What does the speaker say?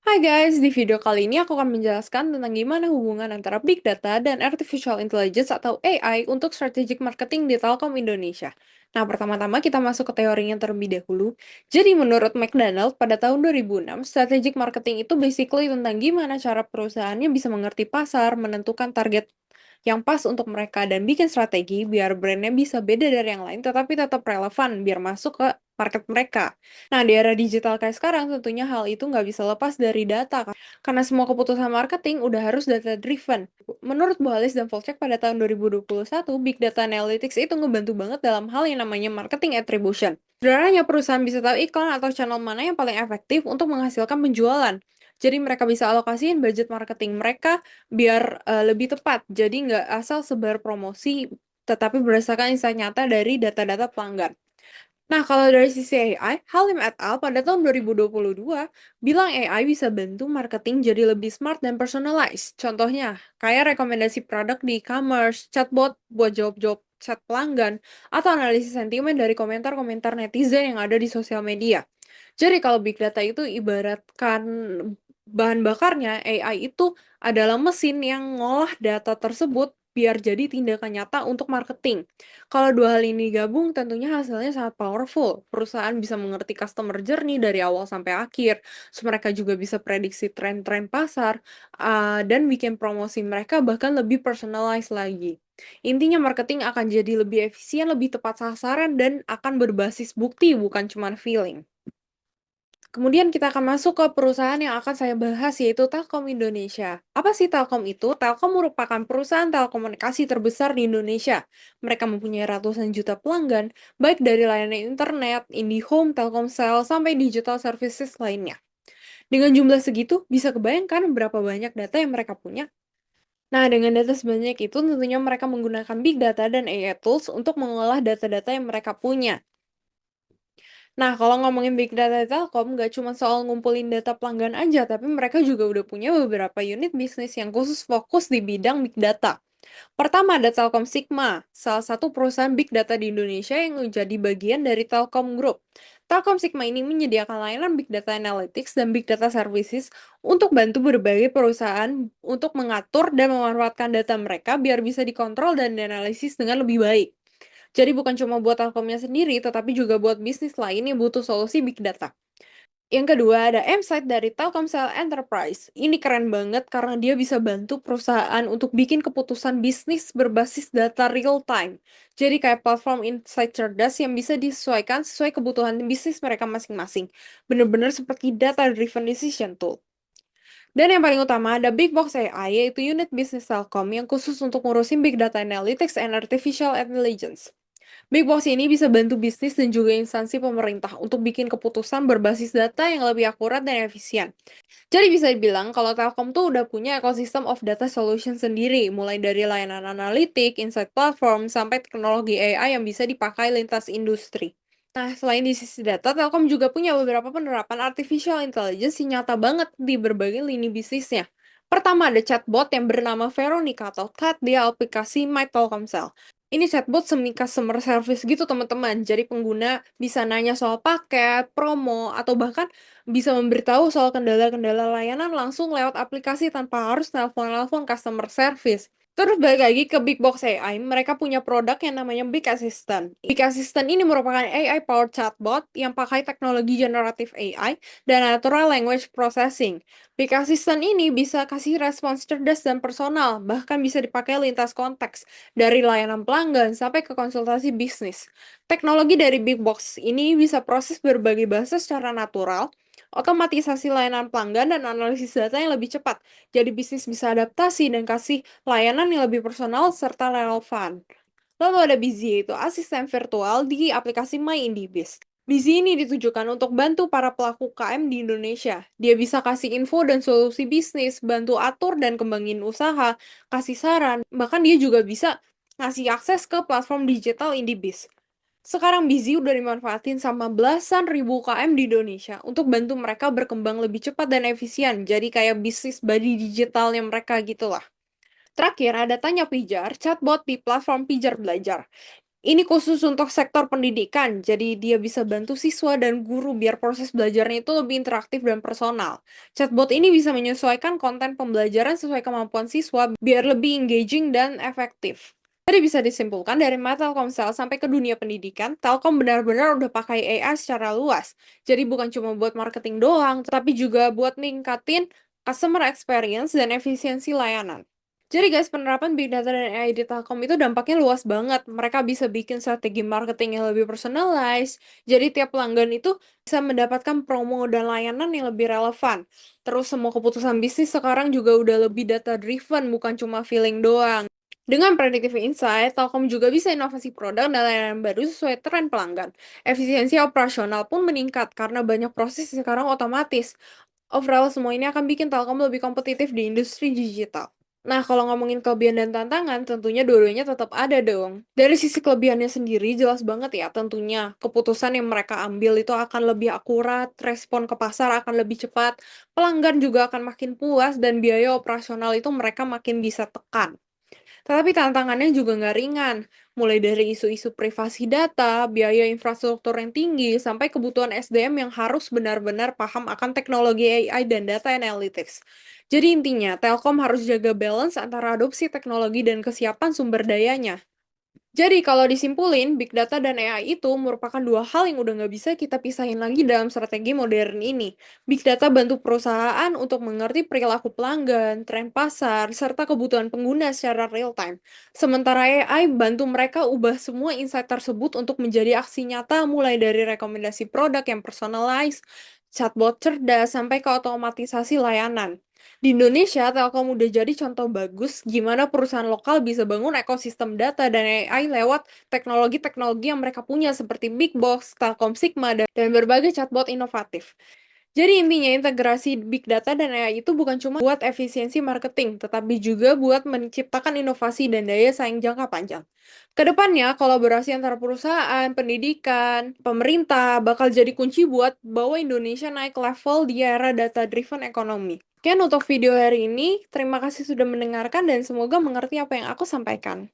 Hai guys, di video kali ini aku akan menjelaskan tentang gimana hubungan antara Big Data dan Artificial Intelligence atau AI untuk strategic marketing di Telkom Indonesia. Nah, pertama-tama kita masuk ke teorinya terlebih dahulu. Jadi menurut McDonald, pada tahun 2006, strategic marketing itu basically tentang gimana cara perusahaannya bisa mengerti pasar, menentukan target yang pas untuk mereka, dan bikin strategi biar brandnya bisa beda dari yang lain tetapi tetap relevan biar masuk ke market mereka. Nah, di era digital kayak sekarang, tentunya hal itu nggak bisa lepas dari data, karena semua keputusan marketing udah harus data-driven. Menurut Boalis dan Volchek pada tahun 2021, Big Data Analytics itu ngebantu banget dalam hal yang namanya marketing attribution. Sederhananya, perusahaan bisa tahu iklan atau channel mana yang paling efektif untuk menghasilkan penjualan. Jadi mereka bisa alokasiin budget marketing mereka biar lebih tepat. Jadi nggak asal sebar promosi, tetapi berdasarkan insight nyata dari data-data pelanggan. Nah, kalau dari sisi AI, Halim et al. Pada tahun 2022 bilang AI bisa bantu marketing jadi lebih smart dan personalized. Contohnya, kayak rekomendasi produk di e-commerce, chatbot buat jawab-jawab chat pelanggan, atau analisis sentimen dari komentar-komentar netizen yang ada di sosial media. Jadi kalau big data itu ibaratkan bahan bakarnya, AI itu adalah mesin yang ngolah data tersebut biar jadi tindakan nyata untuk marketing. Kalau dua hal ini gabung, tentunya hasilnya sangat powerful. Perusahaan bisa mengerti customer journey dari awal sampai akhir, so mereka juga bisa prediksi tren-tren pasar, dan bikin promosi mereka bahkan lebih personalized lagi. Intinya marketing akan jadi lebih efisien, lebih tepat sasaran, dan akan berbasis bukti, bukan cuma feeling. Kemudian kita akan masuk ke perusahaan yang akan saya bahas, yaitu Telkom Indonesia. Apa sih Telkom itu? Telkom merupakan perusahaan telekomunikasi terbesar di Indonesia. Mereka mempunyai ratusan juta pelanggan, baik dari layanan internet, IndiHome, Telkomsel, sampai digital services lainnya. Dengan jumlah segitu, bisa kebayangkan berapa banyak data yang mereka punya? Nah, dengan data sebanyak itu, tentunya mereka menggunakan big data dan AI tools untuk mengolah data-data yang mereka punya. Nah, kalau ngomongin big data di Telkom, nggak cuma soal ngumpulin data pelanggan aja, tapi mereka juga udah punya beberapa unit bisnis yang khusus fokus di bidang big data. Pertama ada Telkom Sigma, salah satu perusahaan big data di Indonesia yang menjadi bagian dari Telkom Group. Telkom Sigma ini menyediakan layanan big data analytics dan big data services untuk bantu berbagai perusahaan untuk mengatur dan memanfaatkan data mereka biar bisa dikontrol dan dianalisis dengan lebih baik. Jadi bukan cuma buat Telkomnya sendiri, tetapi juga buat bisnis lain yang butuh solusi big data. Yang kedua ada Msight dari Telkomsel Enterprise. Ini keren banget karena dia bisa bantu perusahaan untuk bikin keputusan bisnis berbasis data real time. Jadi kayak platform insight cerdas yang bisa disesuaikan sesuai kebutuhan bisnis mereka masing-masing. Bener-bener seperti data-driven decision tool. Dan yang paling utama ada Big Box AI, yaitu unit bisnis Telkom yang khusus untuk ngurusin big data analytics and artificial intelligence. Big Box ini bisa bantu bisnis dan juga instansi pemerintah untuk bikin keputusan berbasis data yang lebih akurat dan efisien. Jadi bisa dibilang kalau Telkom tuh udah punya ekosistem of data solution sendiri, mulai dari layanan analitik, insight platform, sampai teknologi AI yang bisa dipakai lintas industri. Nah, selain di sisi data, Telkom juga punya beberapa penerapan artificial intelligence yang nyata banget di berbagai lini bisnisnya. Pertama ada chatbot yang bernama Veronica atau Cat di aplikasi My Telkomsel. Ini chatbot semi customer service gitu teman-teman. Jadi pengguna bisa nanya soal paket, promo, atau bahkan bisa memberitahu soal kendala-kendala layanan langsung lewat aplikasi tanpa harus nelpon-nelpon customer service. Terus balik lagi ke Big Box AI, mereka punya produk yang namanya Big Assistant. Big Assistant ini merupakan AI powered chatbot yang pakai teknologi generative AI dan natural language processing. Big Assistant ini bisa kasih respons cerdas dan personal, bahkan bisa dipakai lintas konteks, dari layanan pelanggan sampai ke konsultasi bisnis. Teknologi dari Big Box ini bisa proses berbagai bahasa secara natural, otomatisasi layanan pelanggan, dan analisis data yang lebih cepat. Jadi bisnis bisa adaptasi dan kasih layanan yang lebih personal serta relevan. Lalu ada Busy, yaitu asisten virtual di aplikasi My IndiBiz. Busy ini ditujukan untuk bantu para pelaku UKM di Indonesia. Dia bisa kasih info dan solusi bisnis, bantu atur dan kembangin usaha, kasih saran, bahkan dia juga bisa ngasih akses ke platform digital IndiBiz. Sekarang Busy udah dimanfaatin sama belasan ribu UKM di Indonesia untuk bantu mereka berkembang lebih cepat dan efisien. Jadi kayak bisnis body digitalnya mereka gitu lah. Terakhir ada Tanya Pijar, chatbot di platform Pijar Belajar. Ini khusus untuk sektor pendidikan, jadi dia bisa bantu siswa dan guru biar proses belajarnya itu lebih interaktif dan personal. Chatbot ini bisa menyesuaikan konten pembelajaran sesuai kemampuan siswa biar lebih engaging dan efektif. Jadi bisa disimpulkan dari mata Telkomsel sampai ke dunia pendidikan, Telkom benar-benar udah pakai AI secara luas. Jadi bukan cuma buat marketing doang, tapi juga buat ningkatin customer experience dan efisiensi layanan. Jadi guys, penerapan Big Data dan AI di Telkom itu dampaknya luas banget. Mereka bisa bikin strategi marketing yang lebih personalized. Jadi tiap pelanggan itu bisa mendapatkan promo dan layanan yang lebih relevan. Terus semua keputusan bisnis sekarang juga udah lebih data driven, bukan cuma feeling doang. Dengan predictive insight, Telkom juga bisa inovasi produk dan layanan baru sesuai tren pelanggan. Efisiensi operasional pun meningkat karena banyak proses sekarang otomatis. Overall, semua ini akan bikin Telkom lebih kompetitif di industri digital. Nah, kalau ngomongin kelebihan dan tantangan, tentunya dua-duanya tetap ada dong. Dari sisi kelebihannya sendiri, jelas banget ya tentunya. Keputusan yang mereka ambil itu akan lebih akurat, respon ke pasar akan lebih cepat, pelanggan juga akan makin puas, dan biaya operasional itu mereka makin bisa tekan. Tetapi tantangannya juga nggak ringan, mulai dari isu-isu privasi data, biaya infrastruktur yang tinggi, sampai kebutuhan SDM yang harus benar-benar paham akan teknologi AI dan data analytics. Jadi intinya, Telkom harus jaga balance antara adopsi teknologi dan kesiapan sumber dayanya. Jadi kalau disimpulin, Big Data dan AI itu merupakan dua hal yang udah nggak bisa kita pisahin lagi dalam strategi modern ini. Big Data bantu perusahaan untuk mengerti perilaku pelanggan, tren pasar, serta kebutuhan pengguna secara real time. Sementara AI bantu mereka ubah semua insight tersebut untuk menjadi aksi nyata mulai dari rekomendasi produk yang personalized, chatbot cerdas, sampai ke otomatisasi layanan. Di Indonesia, Telkom udah jadi contoh bagus gimana perusahaan lokal bisa bangun ekosistem data dan AI lewat teknologi-teknologi yang mereka punya seperti Big Box, Telkom Sigma, dan berbagai chatbot inovatif. Jadi intinya integrasi Big Data dan AI itu bukan cuma buat efisiensi marketing, tetapi juga buat menciptakan inovasi dan daya saing jangka panjang. Kedepannya, kolaborasi antara perusahaan, pendidikan, pemerintah bakal jadi kunci buat bawa Indonesia naik level di era data-driven economy. Sekian untuk video hari ini, terima kasih sudah mendengarkan dan semoga mengerti apa yang aku sampaikan.